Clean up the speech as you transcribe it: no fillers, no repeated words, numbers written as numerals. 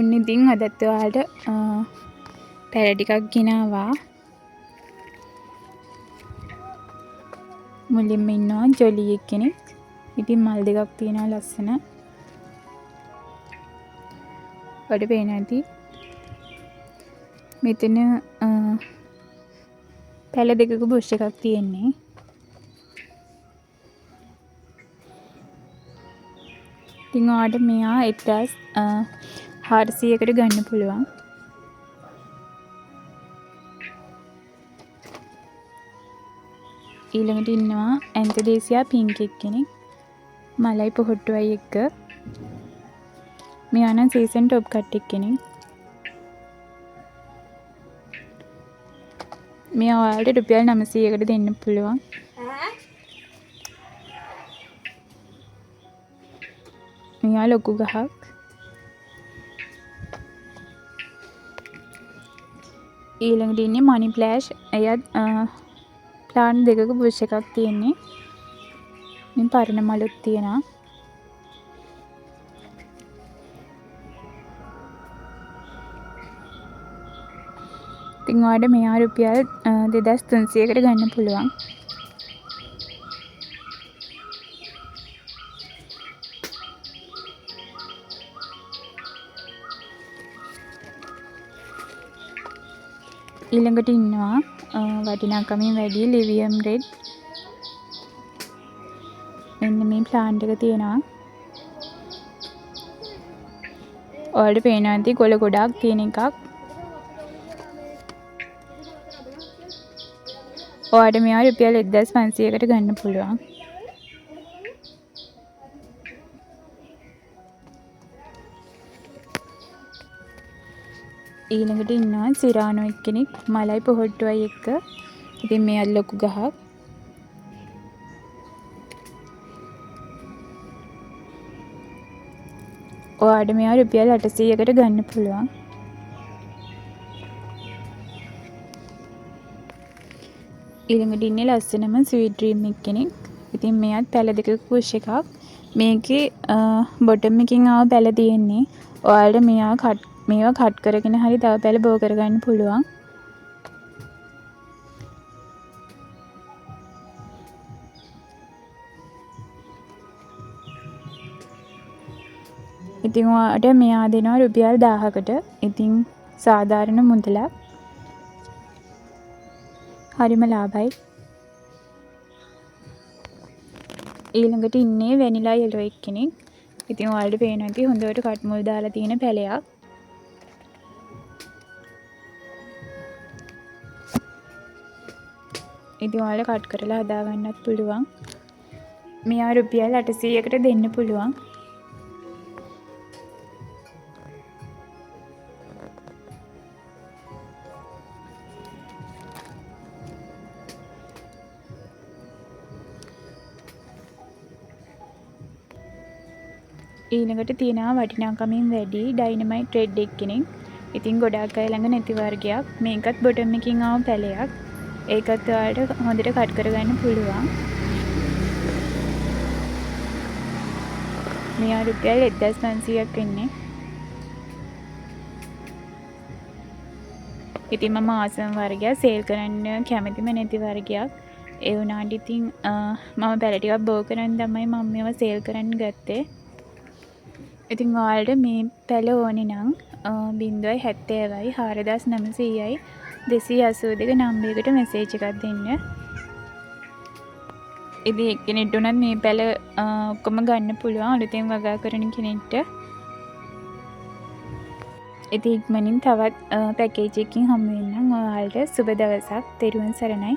ඔන්න ඉතින් අදත් ඔයාලට පැල ටිකක් ගෙනාවා. මුලින්ම ඉන්නවා ජොලි කෙනෙක්. ඉතින් මල් දෙකක් තියෙනවා ලස්සන. වඩ පේන ඇති. මෙතන පැල දෙකක බුෂ් එකක් තියෙන්නේ. ඉතින් ඔයාලට මෙයා 1400කට ගන්න පුළුවන්. ඊළඟට ඉන්නවා ඇන්තදේසියා පින්ක් කෙනෙක්. මලයි පොහොට්ටුවයි එක්ක. මෙයා නම් සීසන් টොප් කට් කෙනෙක්. මෙයා ඔයාලට රුපියල් 900කට දෙන්න පුළුවන්. මෙයා ලොකු ගහක්. ඊළඟට ඉන්නේ මනි ප්ලෑෂ්. එයත් ප්ලාන්ට් දෙකක බුෂ් එකක් තියෙන්නේ. මේ පරණ මලුත් තියෙනවා. ඉතින් ඔයාලට මෙයා රුපියල් 2300කට ගන්න පුළුවන්. ඊළඟට ඉන්නවා වටිනාකමින් වැඩි ලිවියම් රෙඩ්. මෙන්න මේ ප්ලාන්ට් එක තියෙනවා. ඔයාලට පේනවා ඇති කොළ ගොඩක් තියෙන එකක්. ඔයාලට මෙයා රුපියල් 1500කට ගන්න පුළුවන්. ඊළඟට ඉන්නවා සිරානෝ කෙනෙක්. මලයි පොහොට්ටුවයි එක්ක. ඉතින් මෙයා ලොකු ගහක්. ඔයාලට මෙයා රුපියල් 800කට ගන්න පුළුවන්. ඊළඟට ඉන්නේ ලස්සනම ස්වීට් ඩ්‍රීම් කෙනෙක්. ඉතින් මෙයාත් පැල දෙකක පුෂ් එකක්. මේකේ බොටම් එකකින් ආව පැල තියෙන්නේ. ඔයාලට මේවා කට් කරගෙන හරි තව පැල බෝ කරගන්න පුළුවන්. ඉතින් ඔයාලට මෙයා දෙනවා රුපියල් 1000කට. ඉතින් සාධාරණ මුදලක්. හරිම ලාභයි. ඊළඟට ඉන්නේ වැනිලා යෙලෝ කෙනෙක්. ඉතින් ඔයාලට පේනවා ඇති හොඳට කට් මුල් දාලා තියෙන පැලයක්. ඉතින් ඔයාලට කට් කරලා හදා ගන්නත් පුළුවන්. මෙයා රුපියල් 800කට දෙන්න පුළුවන්. ඊළඟට තියෙනවා වටිනාකමින් වැඩි ඩයිනමයිට් රෙඩ් කෙනෙක්. ඉතින් ගොඩාක් අය ළඟ නැති වර්ගයක්. මේකත් බොටම් එකකින් ආව පැලයක්. ඒකත් ඔයාලට හොඳට කට් කරගන්න පුළුවන්. මෙයා රුපියල් 1500ක් වෙන්නේ. ඉතින් මම ආසම වර්ගයක් සේල් කරන්න කැමතිම නැති වර්ගයක්. ඒ වුණාට ඉතින් මම පැල ටිකක් බෝ කරන් තමයි මම මේවා සේල් කරන්න ගත්තේ. ඉතින් ඔයාලට මේ පැල ඕනේ නම් 070යි 4900යි 282 නම්බරයකට මෙසේජ් එකක් දෙන්න. ඉතින් එක්කෙනෙක්ට උනත් මේ පැල ඔක්කොම ගන්න පුළුවන් අලුතෙන් වගා කරන කෙනෙක්ට. ඉතින් ඉක්මනින් තවත් පැකේජ් එකකින් හමු වෙන්නම්. ඔයාලට සුබ දවසක්. තෙරුවන් සරණයි.